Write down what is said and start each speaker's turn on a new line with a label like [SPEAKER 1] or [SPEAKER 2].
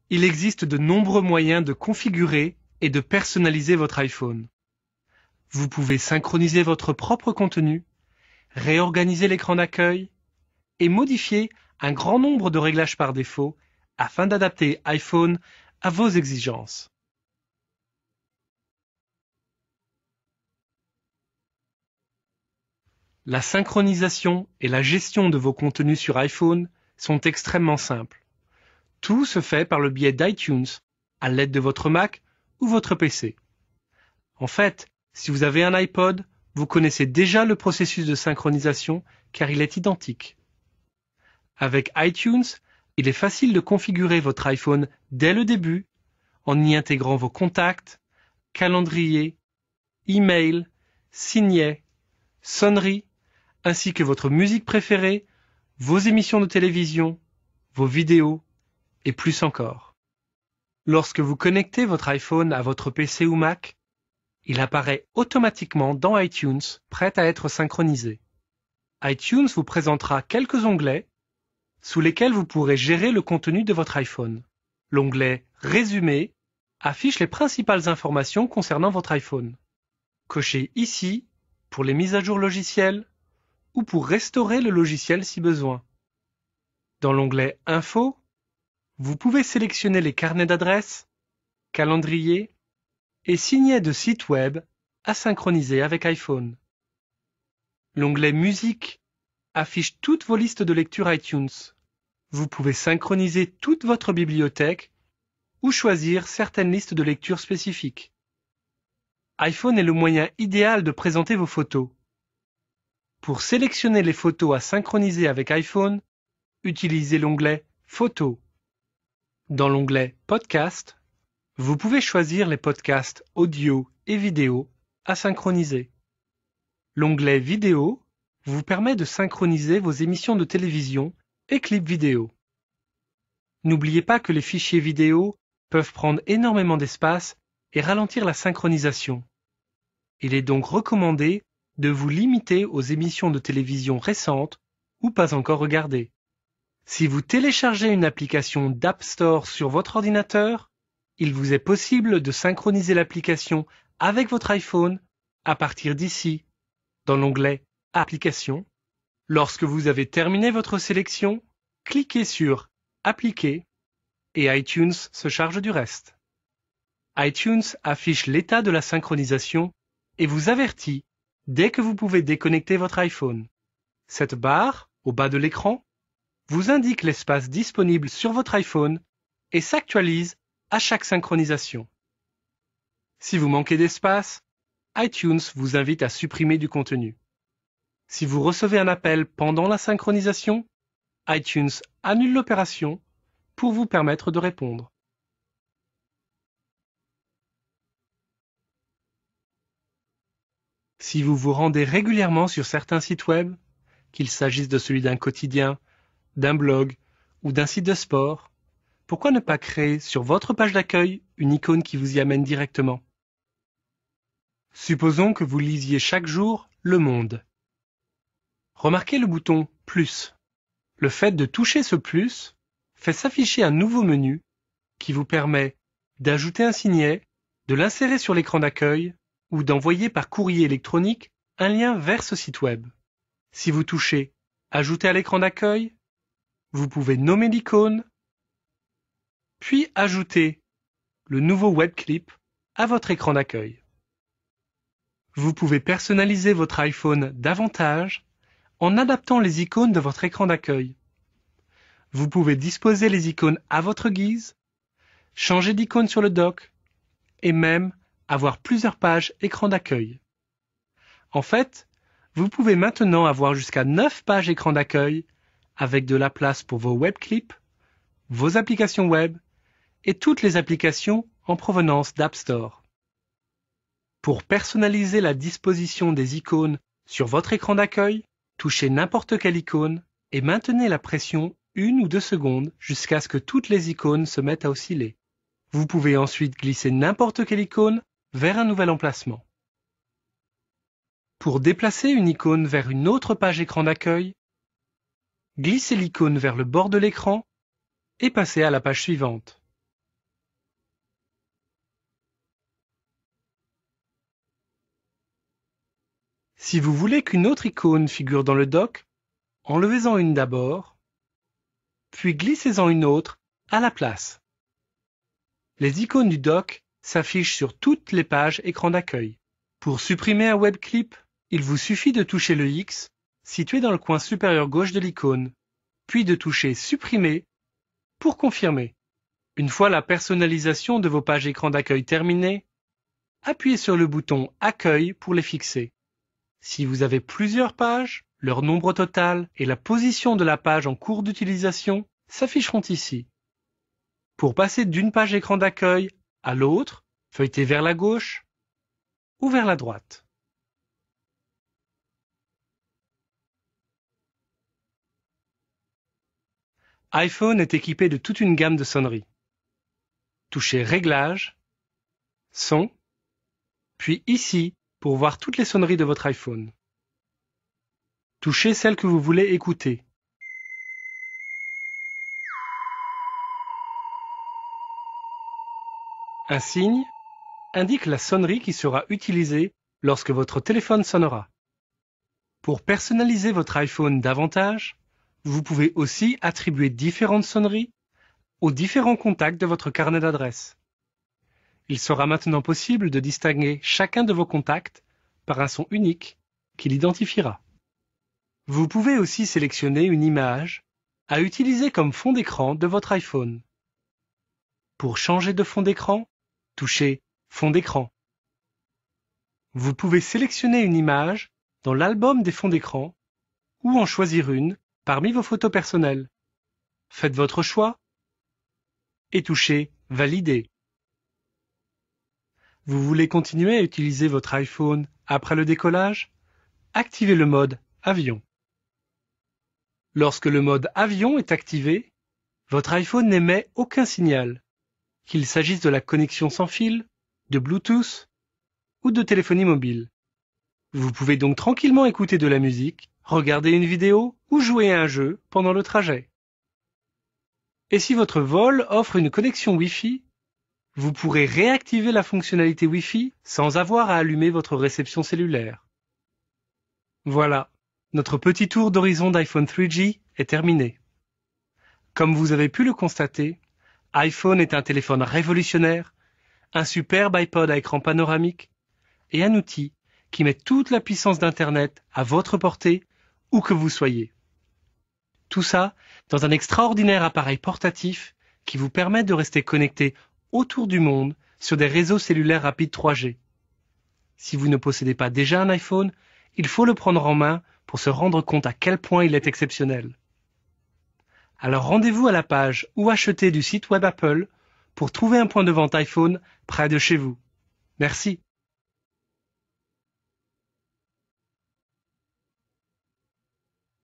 [SPEAKER 1] Il existe de nombreux moyens de configurer et de personnaliser votre iPhone. Vous pouvez synchroniser votre propre contenu, réorganiser l'écran d'accueil et modifier un grand nombre de réglages par défaut afin d'adapter iPhone à vos exigences. La synchronisation et la gestion de vos contenus sur iPhone sont extrêmement simples. Tout se fait par le biais d'iTunes, à l'aide de votre Mac ou votre PC. En fait, si vous avez un iPod, vous connaissez déjà le processus de synchronisation car il est identique. Avec iTunes, il est facile de configurer votre iPhone dès le début en y intégrant vos contacts, calendrier, email, signets, sonneries, ainsi que votre musique préférée, vos émissions de télévision, vos vidéos et plus encore. Lorsque vous connectez votre iPhone à votre PC ou Mac, il apparaît automatiquement dans iTunes, prêt à être synchronisé. iTunes vous présentera quelques onglets sous lesquels vous pourrez gérer le contenu de votre iPhone. L'onglet « Résumé » affiche les principales informations concernant votre iPhone. Cochez ici pour les mises à jour logicielles ou pour restaurer le logiciel si besoin. Dans l'onglet « Info », vous pouvez sélectionner les carnets d'adresses, calendrier et signets de sites web à synchroniser avec iPhone. L'onglet « Musique » affiche toutes vos listes de lecture iTunes. Vous pouvez synchroniser toute votre bibliothèque ou choisir certaines listes de lecture spécifiques. iPhone est le moyen idéal de présenter vos photos. Pour sélectionner les photos à synchroniser avec iPhone, utilisez l'onglet « Photos ». Dans l'onglet « Podcast », vous pouvez choisir les podcasts audio et vidéo à synchroniser. L'onglet « Vidéo » vous permet de synchroniser vos émissions de télévision et clips vidéo. N'oubliez pas que les fichiers vidéo peuvent prendre énormément d'espace et ralentir la synchronisation. Il est donc recommandé de vous limiter aux émissions de télévision récentes ou pas encore regardées. Si vous téléchargez une application d'App Store sur votre ordinateur, il vous est possible de synchroniser l'application avec votre iPhone à partir d'ici, dans l'onglet « Applications ». Lorsque vous avez terminé votre sélection, cliquez sur « Appliquer » et iTunes se charge du reste. iTunes affiche l'état de la synchronisation et vous avertit dès que vous pouvez déconnecter votre iPhone. Cette barre, au bas de l'écran, vous indique l'espace disponible sur votre iPhone et s'actualise à chaque synchronisation. Si vous manquez d'espace, iTunes vous invite à supprimer du contenu. Si vous recevez un appel pendant la synchronisation, iTunes annule l'opération pour vous permettre de répondre. Si vous vous rendez régulièrement sur certains sites web, qu'il s'agisse de celui d'un quotidien, d'un blog ou d'un site de sport, pourquoi ne pas créer sur votre page d'accueil une icône qui vous y amène directement? Supposons que vous lisiez chaque jour Le Monde. Remarquez le bouton « Plus ». Le fait de toucher ce « plus » fait s'afficher un nouveau menu qui vous permet d'ajouter un signet, de l'insérer sur l'écran d'accueil ou d'envoyer par courrier électronique un lien vers ce site web. Si vous touchez « Ajouter à l'écran d'accueil », vous pouvez nommer l'icône, puis ajouter le nouveau web clip à votre écran d'accueil. Vous pouvez personnaliser votre iPhone davantage en adaptant les icônes de votre écran d'accueil. Vous pouvez disposer les icônes à votre guise, changer d'icône sur le dock et même avoir plusieurs pages écran d'accueil. En fait, vous pouvez maintenant avoir jusqu'à 9 pages écran d'accueil avec de la place pour vos web clips, vos applications web et toutes les applications en provenance d'App Store. Pour personnaliser la disposition des icônes sur votre écran d'accueil, touchez n'importe quelle icône et maintenez la pression 1 ou 2 secondes jusqu'à ce que toutes les icônes se mettent à osciller. Vous pouvez ensuite glisser n'importe quelle icône vers un nouvel emplacement. Pour déplacer une icône vers une autre page écran d'accueil, glissez l'icône vers le bord de l'écran et passez à la page suivante. Si vous voulez qu'une autre icône figure dans le dock, enlevez-en une d'abord, puis glissez-en une autre à la place. Les icônes du dock s'affichent sur toutes les pages écran d'accueil. Pour supprimer un web clip, il vous suffit de toucher le X situé dans le coin supérieur gauche de l'icône, puis de toucher Supprimer pour confirmer. Une fois la personnalisation de vos pages écran d'accueil terminée, appuyez sur le bouton Accueil pour les fixer. Si vous avez plusieurs pages, leur nombre total et la position de la page en cours d'utilisation s'afficheront ici. Pour passer d'une page écran d'accueil à l'autre, feuilletez vers la gauche ou vers la droite. iPhone est équipé de toute une gamme de sonneries. Touchez Réglages, Son, puis ici pour voir toutes les sonneries de votre iPhone. Touchez celle que vous voulez écouter. Un signe indique la sonnerie qui sera utilisée lorsque votre téléphone sonnera. Pour personnaliser votre iPhone davantage, vous pouvez aussi attribuer différentes sonneries aux différents contacts de votre carnet d'adresses. Il sera maintenant possible de distinguer chacun de vos contacts par un son unique qui l'identifiera. Vous pouvez aussi sélectionner une image à utiliser comme fond d'écran de votre iPhone. Pour changer de fond d'écran, touchez Fond d'écran. Vous pouvez sélectionner une image dans l'album des fonds d'écran ou en choisir une parmi vos photos personnelles. Faites votre choix et touchez Valider. Vous voulez continuer à utiliser votre iPhone après le décollage? Activez le mode Avion. Lorsque le mode Avion est activé, votre iPhone n'émet aucun signal, qu'il s'agisse de la connexion sans fil, de Bluetooth ou de téléphonie mobile. Vous pouvez donc tranquillement écouter de la musique, regarder une vidéo ou jouer à un jeu pendant le trajet. Et si votre vol offre une connexion Wi-Fi, vous pourrez réactiver la fonctionnalité Wi-Fi sans avoir à allumer votre réception cellulaire. Voilà, notre petit tour d'horizon d'iPhone 3G est terminé. Comme vous avez pu le constater, iPhone est un téléphone révolutionnaire, un superbe iPod à écran panoramique et un outil qui met toute la puissance d'Internet à votre portée où que vous soyez. Tout ça dans un extraordinaire appareil portatif qui vous permet de rester connecté autour du monde sur des réseaux cellulaires rapides 3G. Si vous ne possédez pas déjà un iPhone, il faut le prendre en main pour se rendre compte à quel point il est exceptionnel. Alors rendez-vous à la page ou achetez du site web Apple pour trouver un point de vente iPhone près de chez vous. Merci.